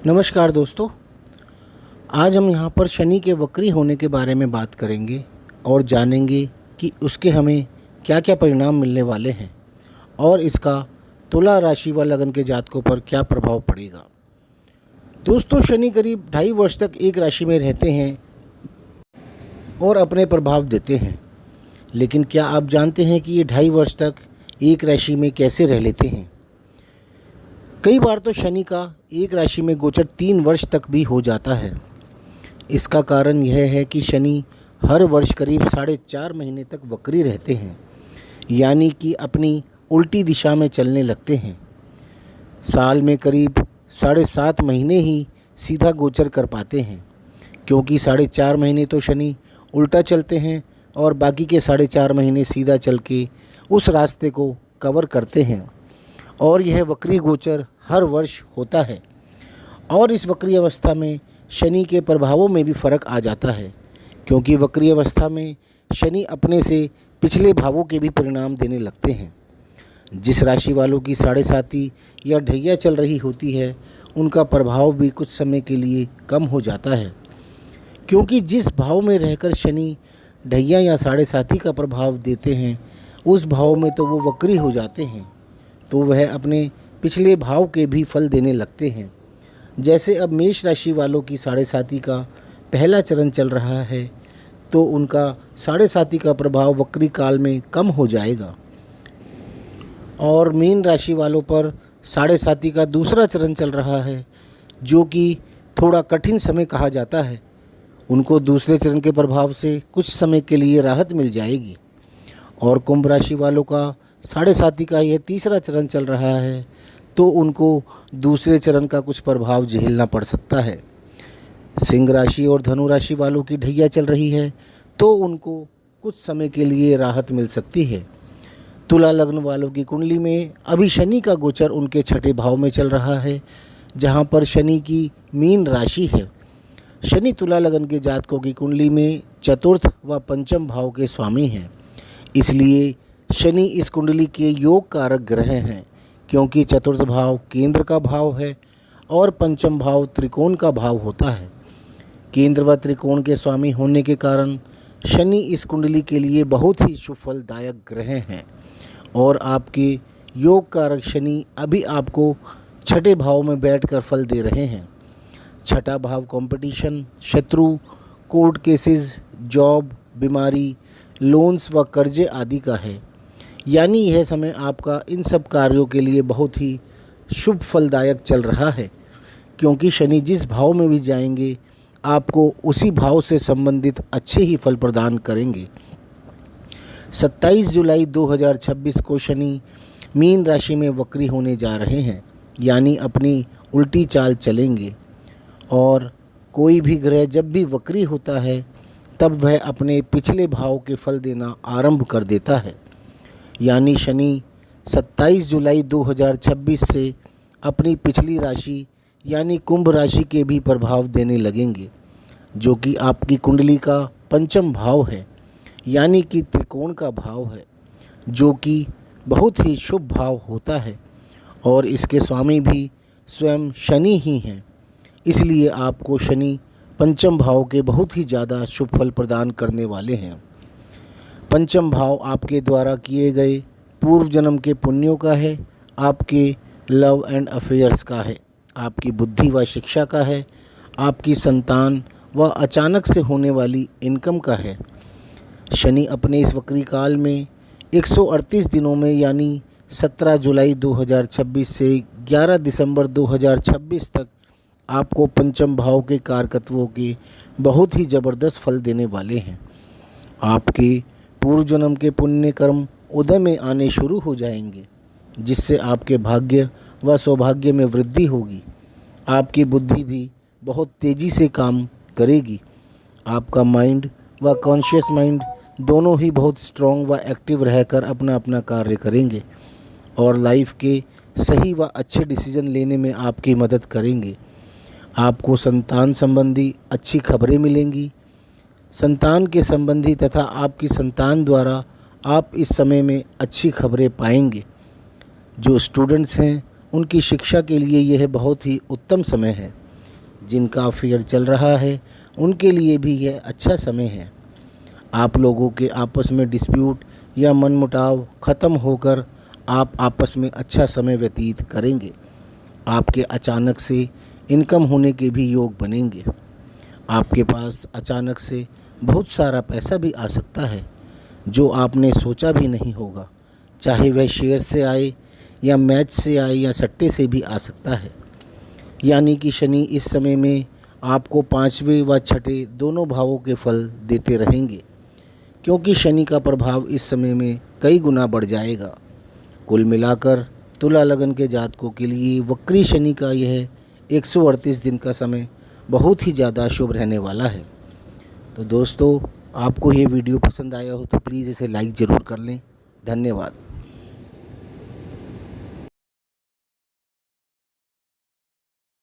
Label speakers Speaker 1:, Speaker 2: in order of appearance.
Speaker 1: नमस्कार दोस्तों। आज हम यहाँ पर शनि के वक्री होने के बारे में बात करेंगे और जानेंगे कि उसके हमें क्या क्या परिणाम मिलने वाले हैं और इसका तुला राशि व लगन के जातकों पर क्या प्रभाव पड़ेगा। दोस्तों, शनि करीब 2.5 वर्ष तक एक राशि में रहते हैं और अपने प्रभाव देते हैं। लेकिन क्या आप जानते हैं कि ये 2.5 वर्ष तक एक राशि में कैसे रह लेते हैं? कई बार तो शनि का एक राशि में गोचर 3 वर्ष तक भी हो जाता है। इसका कारण यह है कि शनि हर वर्ष करीब 4.5 महीने तक वक्री रहते हैं, यानी कि अपनी उल्टी दिशा में चलने लगते हैं। साल में करीब 7.5 महीने ही सीधा गोचर कर पाते हैं, क्योंकि 4.5 महीने तो शनि उल्टा चलते हैं और बाकी के 4.5 महीने सीधा चल के उस रास्ते को कवर करते हैं। और यह वक्री गोचर हर वर्ष होता है और इस वक्री अवस्था में शनि के प्रभावों में भी फ़र्क आ जाता है, क्योंकि वक्री अवस्था में शनि अपने से पिछले भावों के भी परिणाम देने लगते हैं। जिस राशि वालों की 7.5 या ढैया चल रही होती है, उनका प्रभाव भी कुछ समय के लिए कम हो जाता है, क्योंकि जिस भाव में रहकर शनि ढैया या 7.5 का प्रभाव देते हैं, उस भाव में तो वो वक्री हो जाते हैं, तो वह अपने पिछले भाव के भी फल देने लगते हैं। जैसे अब मेष राशि वालों की 7.5 का पहला चरण चल रहा है, तो उनका 7.5 का प्रभाव वक्री काल में कम हो जाएगा। और मीन राशि वालों पर 7.5 का दूसरा चरण चल रहा है, जो कि थोड़ा कठिन समय कहा जाता है। उनको दूसरे चरण के प्रभाव से कुछ समय के लिए राहत मिल जाएगी। और कुंभ राशि वालों का 7.5 का यह तीसरा चरण चल रहा है, तो उनको दूसरे चरण का कुछ प्रभाव झेलना पड़ सकता है। सिंह राशि और धनु राशि वालों की ढैया चल रही है, तो उनको कुछ समय के लिए राहत मिल सकती है। तुला लग्न वालों की कुंडली में अभी शनि का गोचर उनके 6ठे भाव में चल रहा है, जहां पर शनि की मीन राशि है। शनि तुला लग्न के जातकों की कुंडली में 4th व 5म भाव के स्वामी हैं, इसलिए शनि इस कुंडली के योग कारक ग्रह हैं, क्योंकि 4th भाव केंद्र का भाव है और 5म भाव त्रिकोण का भाव होता है। केंद्र व त्रिकोण के स्वामी होने के कारण शनि इस कुंडली के लिए बहुत ही शुभ फलदायक ग्रह हैं। और आपके योग कारक शनि अभी आपको 6ठे भाव में बैठकर फल दे रहे हैं। 6ठा भाव कंपटीशन, शत्रु, कोर्ट केसेस, जॉब, बीमारी, लोन्स व कर्जे आदि का है, यानी यह समय आपका इन सब कार्यों के लिए बहुत ही शुभ फलदायक चल रहा है, क्योंकि शनि जिस भाव में भी जाएंगे आपको उसी भाव से संबंधित अच्छे ही फल प्रदान करेंगे। 27 जुलाई 2026 को शनि मीन राशि में वक्री होने जा रहे हैं, यानी अपनी उल्टी चाल चलेंगे। और कोई भी ग्रह जब भी वक्री होता है, तब वह अपने पिछले भाव के फल देना आरंभ कर देता है। यानी शनि 27 जुलाई 2026 से अपनी पिछली राशि यानी कुंभ राशि के भी प्रभाव देने लगेंगे, जो कि आपकी कुंडली का 5म भाव है, यानी कि त्रिकोण का भाव है, जो कि बहुत ही शुभ भाव होता है और इसके स्वामी भी स्वयं शनि ही हैं। इसलिए आपको शनि 5म भाव के बहुत ही ज़्यादा शुभ फल प्रदान करने वाले हैं। 5म भाव आपके द्वारा किए गए पूर्व जन्म के पुण्यों का है, आपके लव एंड अफेयर्स का है, आपकी बुद्धि व शिक्षा का है, आपकी संतान व अचानक से होने वाली इनकम का है। शनि अपने इस वक्री काल में 138 दिनों में, यानी 17 जुलाई 2026 से 11 दिसंबर 2026 तक आपको 5म भाव के कारकत्वों के बहुत ही ज़बरदस्त फल देने वाले हैं। आपके पूर्व जन्म के पुण्य कर्म उदय में आने शुरू हो जाएंगे, जिससे आपके भाग्य व सौभाग्य में वृद्धि होगी। आपकी बुद्धि भी बहुत तेज़ी से काम करेगी। आपका माइंड व कॉन्शियस माइंड दोनों ही बहुत स्ट्रॉन्ग व एक्टिव रहकर अपना अपना कार्य करेंगे और लाइफ के सही व अच्छे डिसीजन लेने में आपकी मदद करेंगे। आपको संतान संबंधी अच्छी खबरें मिलेंगी। संतान के संबंधी तथा आपकी संतान द्वारा आप इस समय में अच्छी खबरें पाएंगे। जो स्टूडेंट्स हैं उनकी शिक्षा के लिए यह बहुत ही उत्तम समय है। जिनका अफेयर चल रहा है उनके लिए भी यह अच्छा समय है। आप लोगों के आपस में डिस्प्यूट या मनमुटाव ख़त्म होकर आप आपस में अच्छा समय व्यतीत करेंगे। आपके अचानक से इनकम होने के भी योग बनेंगे। आपके पास अचानक से बहुत सारा पैसा भी आ सकता है जो आपने सोचा भी नहीं होगा, चाहे वह शेयर से आए या मैच से आए या सट्टे से भी आ सकता है। यानी कि शनि इस समय में आपको 5वें व छठे दोनों भावों के फल देते रहेंगे, क्योंकि शनि का प्रभाव इस समय में कई गुना बढ़ जाएगा। कुल मिलाकर तुला लगन के जातकों के लिए वक्री शनि का यह 138 दिन का समय बहुत ही ज़्यादा शुभ रहने वाला है। तो दोस्तों, आपको ये वीडियो पसंद आया हो तो प्लीज़ इसे लाइक ज़रूर कर लें। धन्यवाद।